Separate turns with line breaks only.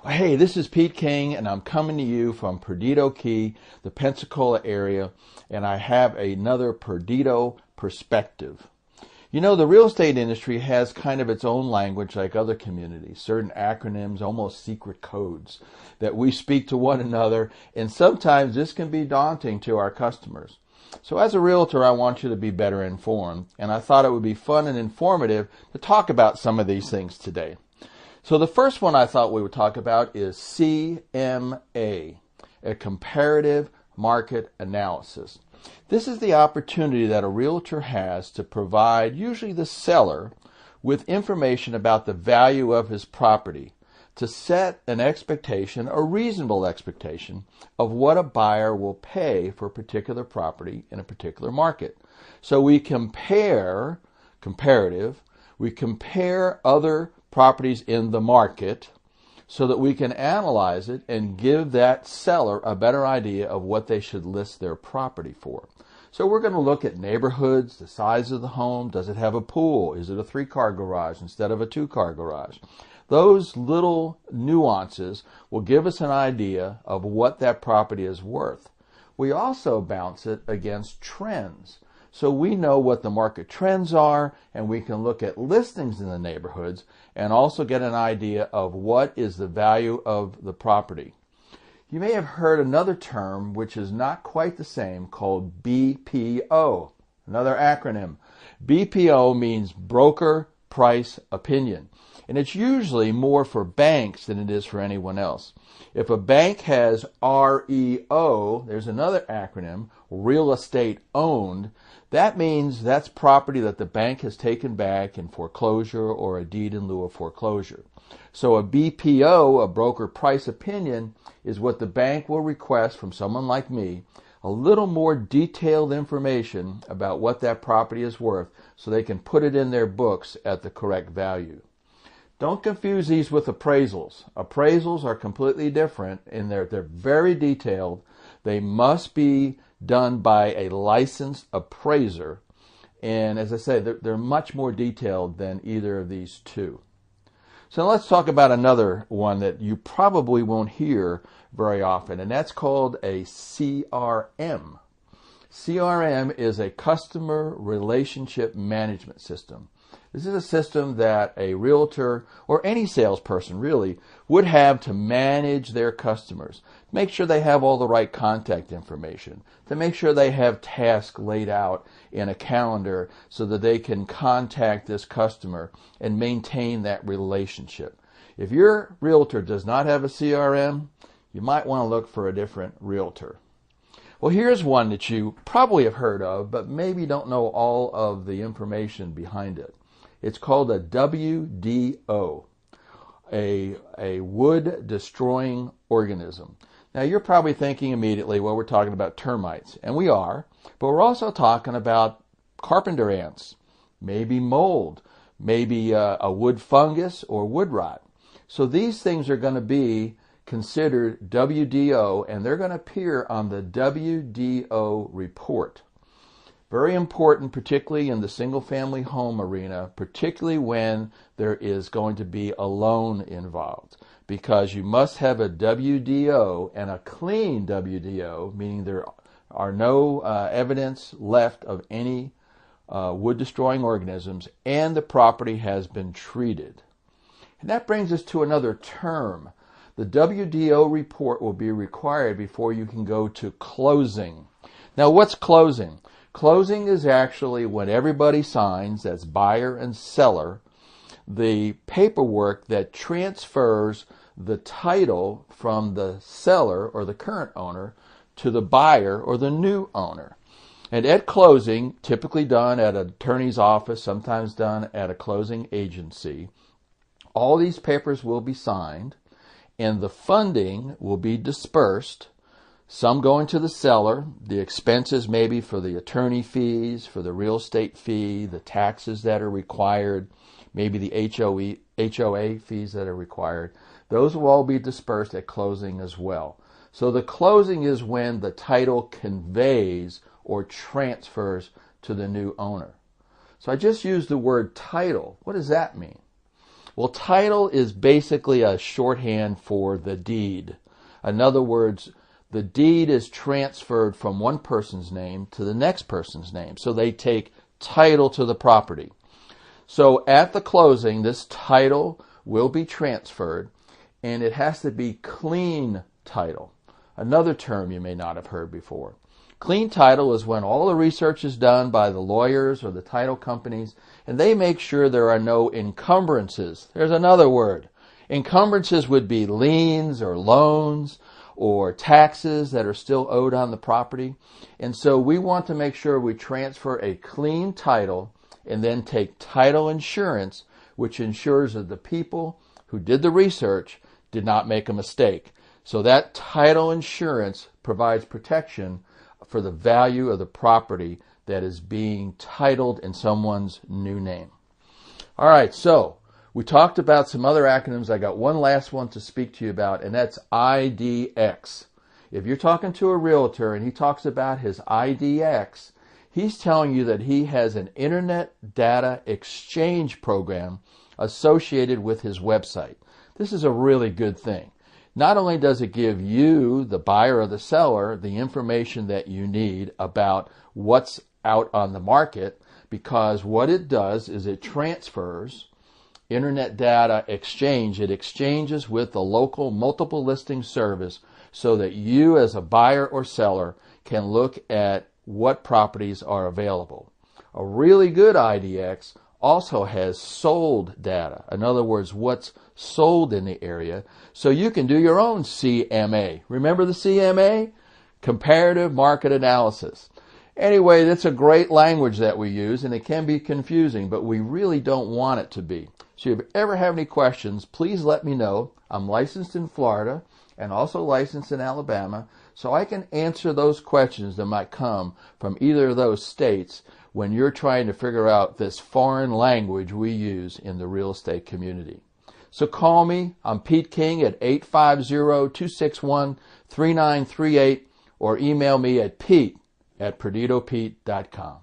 Hey, this is Pete King, and I'm coming to you from Perdido Key, the Pensacola area, and I have another Perdido perspective. You know, the real estate industry has kind of its own language like other communities, certain acronyms, almost secret codes that we speak to one another, and sometimes this can be daunting to our customers. So as a realtor, I want you to be better informed, and I thought it would be fun and informative to talk about some of these things today. So the first one I thought we would talk about is CMA, a comparative market analysis. This is the opportunity that a realtor has to provide usually the seller with information about the value of his property to set an expectation, a reasonable expectation, of what a buyer will pay for a particular property in a particular market. So we compare, comparative, we compare other properties in the market so that we can analyze it and give that seller a better idea of what they should list their property for. So we're going to look at neighborhoods, the size of the home, does it have a pool, is it a 3-car garage instead of a 2-car garage. Those little nuances will give us an idea of what that property is worth. We also bounce it against trends. So we know what the market trends are, and we can look at listings in the neighborhoods and also get an idea of what is the value of the property. You may have heard another term which is not quite the same called BPO, another acronym. BPO means broker price opinion, and it's usually more for banks than it is for anyone else. If a bank has REO, there's another acronym, real estate owned, that means that's property that the bank has taken back in foreclosure or a deed in lieu of foreclosure. So a BPO, a broker price opinion, is what the bank will request from someone like me, a little more detailed information about what that property is worth so they can put it in their books at the correct value. Don't confuse these with appraisals. Appraisals are completely different and they're very detailed. They must be done by a licensed appraiser. And as I say, they're much more detailed than either of these two. So let's talk about another one that you probably won't hear very often, and that's called a CRM. CRM is a customer relationship management system. This is a system that a realtor or any salesperson really would have to manage their customers, make sure they have all the right contact information, to make sure they have tasks laid out in a calendar so that they can contact this customer and maintain that relationship. If your realtor does not have a CRM, you might want to look for a different realtor. Well, here's one that you probably have heard of, but maybe don't know all of the information behind it. It's called a WDO, a wood-destroying organism. Now, you're probably thinking immediately, well, we're talking about termites, and we are, but we're also talking about carpenter ants, maybe mold, maybe a wood fungus or wood rot. So these things are going to be considered WDO, and they're going to appear on the WDO report. Very important, particularly in the single-family home arena, particularly when there is going to be a loan involved, because you must have a WDO and a clean WDO, meaning there are no evidence left of any wood-destroying organisms, and the property has been treated. And that brings us to another term. The WDO report will be required before you can go to closing. Now, what's closing? Closing is actually when everybody signs, that's buyer and seller, the paperwork that transfers the title from the seller or the current owner to the buyer or the new owner. And at closing, typically done at an attorney's office, sometimes done at a closing agency, all these papers will be signed and the funding will be dispersed. Some going to the seller, the expenses maybe for the attorney fees, for the real estate fee, the taxes that are required, maybe the HOA fees that are required. Those will all be dispersed at closing as well. So the closing is when the title conveys or transfers to the new owner. So I just used the word title. What does that mean? Well, title is basically a shorthand for the deed. In other words, the deed is transferred from one person's name to the next person's name. So they take title to the property. So at the closing, this title will be transferred, and it has to be clean title. Another term you may not have heard before. Clean title is when all the research is done by the lawyers or the title companies, and they make sure there are no encumbrances. There's another word. Encumbrances would be liens or loans or taxes that are still owed on the property. And so we want to make sure we transfer a clean title and then take title insurance, which ensures that the people who did the research did not make a mistake. So that title insurance provides protection for the value of the property that is being titled in someone's new name. All right, so we talked about some other acronyms. I got one last one to speak to you about, and that's IDX. If you're talking to a realtor and he talks about his IDX, he's telling you that he has an internet data exchange program associated with his website. This is a really good thing. Not only does it give you, the buyer or the seller, the information that you need about what's out on the market, because what it does is it transfers internet data exchange. It exchanges with the local multiple listing service so that you as a buyer or seller can look at what properties are available. A really good IDX also has sold data. In other words, what's sold in the area. So you can do your own CMA. Remember the CMA? Comparative Market Analysis. Anyway, that's a great language that we use, and it can be confusing, but we really don't want it to be. So if you ever have any questions, please let me know. I'm licensed in Florida and also licensed in Alabama, so I can answer those questions that might come from either of those states when you're trying to figure out this foreign language we use in the real estate community. So call me. I'm Pete King at 850-261-3938 or email me at pete@perdidopete.com.